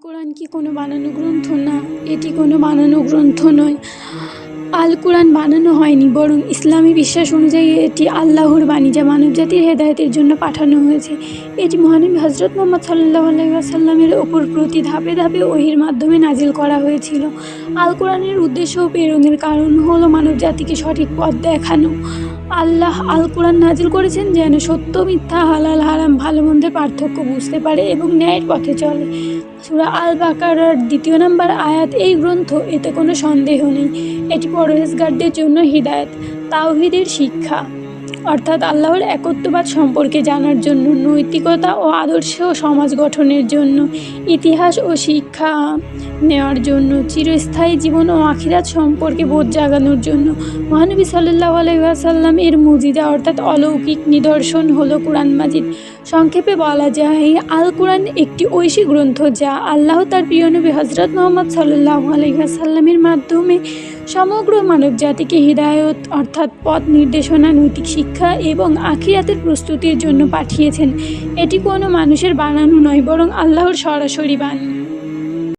কোরআন কি কোনো বানানো গ্রন্থ? না, এটি কোনো বানানো গ্রন্থ নয়। আল কোরআন বানানো হয়নি, বরং ইসলামী বিশ্বাস অনুযায়ী এটি আল্লাহর বাণী, যা মানবজাতির হেদায়েতের জন্য পাঠানো হয়েছে। এটি মহানবী হযরত মুহাম্মদ সাল্লাল্লাহু আলাইহি ওয়াসাল্লামের ওপর প্রতি ধাপে ধাপে ওহীর মাধ্যমে নাজিল করা হয়েছিল। আল কোরআনের উদ্দেশ্য ও প্রেরণের কারণ হলো মানবজাতিকে সঠিক পথ দেখানো। আল্লাহ আল কোরআন নাজিল করেছেন যেন সত্য মিথ্যা, হালাল হারাম, ভালো মন্দের পার্থক্য বুঝতে পারে এবং ন্যায়ের পথে চলে। সূরা আল বাকারার ২ নম্বর আয়াত। এই গ্রন্থ, এতে কোনো সন্দেহ নেই, এটি পরহেজগারদের জন্য হিদায়াত, তাওহীদের শিক্ষা অর্থাৎ আল্লাহর একত্ববাদ সম্পর্কে জানার জন্য, নৈতিকতা ও আদর্শ সমাজ গঠনের জন্য, ইতিহাস ও শিক্ষা নেওয়ার জন্য, চিরস্থায়ী জীবন ও আখিরাত সম্পর্কে বোধ জাগানোর জন্য। মহানবী সাল্লাল্লাহু আলাইহি ওয়াসাল্লাম এর মুজিজা অর্থাৎ অলৌকিক নিদর্শন হলো কুরআন মাজিদ। সংক্ষেপে বলা যায়, আল কোরআন একটি ঐশী গ্রন্থ যা আল্লাহ তার প্রিয় নবী হযরত মুহাম্মদ সাল্লাল্লাহু আলাইহি ওয়াসাল্লামের মাধ্যমে সমগ্র মানবজাতিকে হিদায়াত অর্থাৎ পথ নির্দেশনা, নৈতিক শিক্ষা এবং আখিরাতের প্রস্তুতির জন্য পাঠিয়েছেন। এটি কোনো মানুষের বানানো নয়, বরং আল্লাহর সরাসরি বাণী।